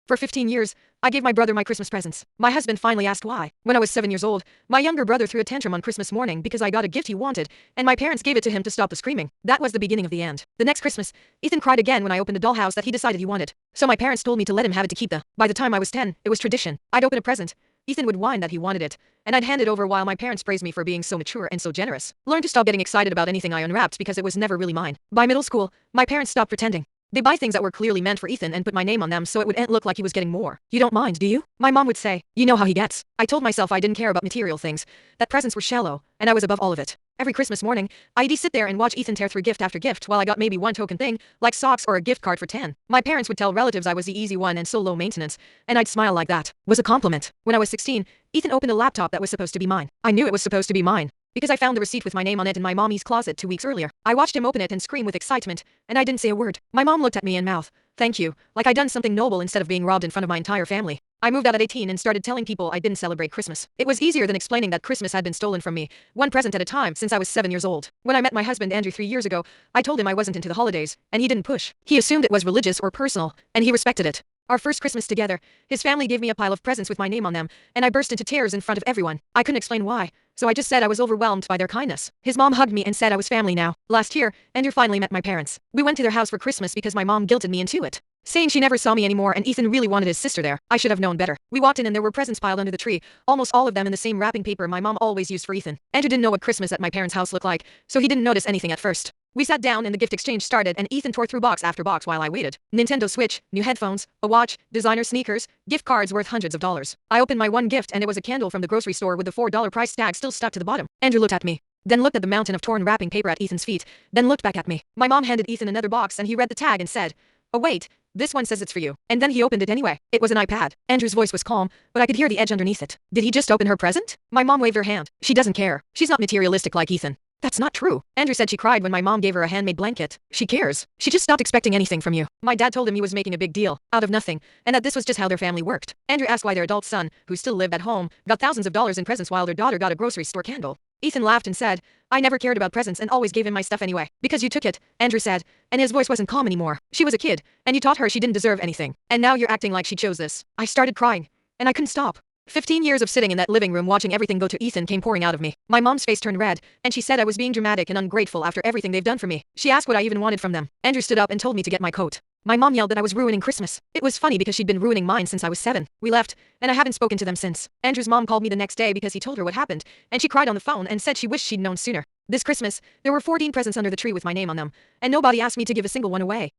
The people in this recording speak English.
For 15 years, I gave my brother my Christmas presents. My husband finally asked why. When I was 7 years old, my younger brother threw a tantrum on Christmas morning because I got a gift he wanted, and my parents gave it to him to stop the screaming. That was the beginning of the end. The next Christmas, Ethan cried again when I opened a dollhouse that he decided he wanted. So my parents told me to let him have it to keep. By the time I was 10, it was tradition. I'd open a present. Ethan would whine that he wanted it, and I'd hand it over while my parents praised me for being so mature and so generous. Learned to stop getting excited about anything I unwrapped because it was never really mine. By middle school, my parents stopped pretending. They buy things that were clearly meant for Ethan and put my name on them so it would look like he was getting more. You don't mind, do you? My mom would say. You know how he gets. I told myself I didn't care about material things, that presents were shallow, and I was above all of it. Every Christmas morning, I'd sit there and watch Ethan tear through gift after gift while I got maybe one token thing, like socks or a gift card for 10. My parents would tell relatives I was the easy one and so low maintenance, and I'd smile like that was a compliment. When I was 16, Ethan opened a laptop that was supposed to be mine. I knew it was supposed to be mine because I found the receipt with my name on it in my mommy's closet 2 weeks earlier. I watched him open it and scream with excitement, and I didn't say a word. My mom looked at me and mouthed, "Thank you," like I'd done something noble instead of being robbed in front of my entire family. I moved out at 18 and started telling people I didn't celebrate Christmas. It was easier than explaining that Christmas had been stolen from me, one present at a time, since I was 7 years old. When I met my husband Andrew 3 years ago, I told him I wasn't into the holidays, and he didn't push. He assumed it was religious or personal, and he respected it. Our first Christmas together, his family gave me a pile of presents with my name on them, and I burst into tears in front of everyone. I couldn't explain why, so I just said I was overwhelmed by their kindness. His mom hugged me and said I was family now. Last year, Andrew finally met my parents. We went to their house for Christmas because my mom guilted me into it, saying she never saw me anymore and Ethan really wanted his sister there. I should have known better. We walked in and there were presents piled under the tree, almost all of them in the same wrapping paper my mom always used for Ethan. Andrew didn't know what Christmas at my parents' house looked like, so he didn't notice anything at first. We sat down and the gift exchange started and Ethan tore through box after box while I waited. Nintendo Switch, new headphones, a watch, designer sneakers, gift cards worth hundreds of dollars. I opened my one gift and it was a candle from the grocery store with the $4 price tag still stuck to the bottom. Andrew looked at me, then looked at the mountain of torn wrapping paper at Ethan's feet, then looked back at me. My mom handed Ethan another box and he read the tag and said, "Oh wait, this one says it's for you." And then he opened it anyway. It was an iPad. Andrew's voice was calm, but I could hear the edge underneath it. Did he just open her present? My mom waved her hand. She doesn't care. She's not materialistic like Ethan. That's not true. Andrew said she cried when my mom gave her a handmade blanket. She cares. She just stopped expecting anything from you. My dad told him he was making a big deal out of nothing, and that this was just how their family worked. Andrew asked why their adult son, who still lived at home, got thousands of dollars in presents while their daughter got a grocery store candle. Ethan laughed and said, "I never cared about presents and always gave him my stuff anyway. Because you took it," Andrew said, and his voice wasn't calm anymore. "She was a kid, and you taught her she didn't deserve anything. And now you're acting like she chose this." I started crying, and I couldn't stop. 15 years of sitting in that living room watching everything go to Ethan came pouring out of me. My mom's face turned red, and she said I was being dramatic and ungrateful after everything they've done for me. She asked what I even wanted from them. Andrew stood up and told me to get my coat. My mom yelled that I was ruining Christmas. It was funny because she'd been ruining mine since I was 7. We left, and I haven't spoken to them since. Andrew's mom called me the next day because he told her what happened, and she cried on the phone and said she wished she'd known sooner. This Christmas, there were 14 presents under the tree with my name on them, and nobody asked me to give a single one away.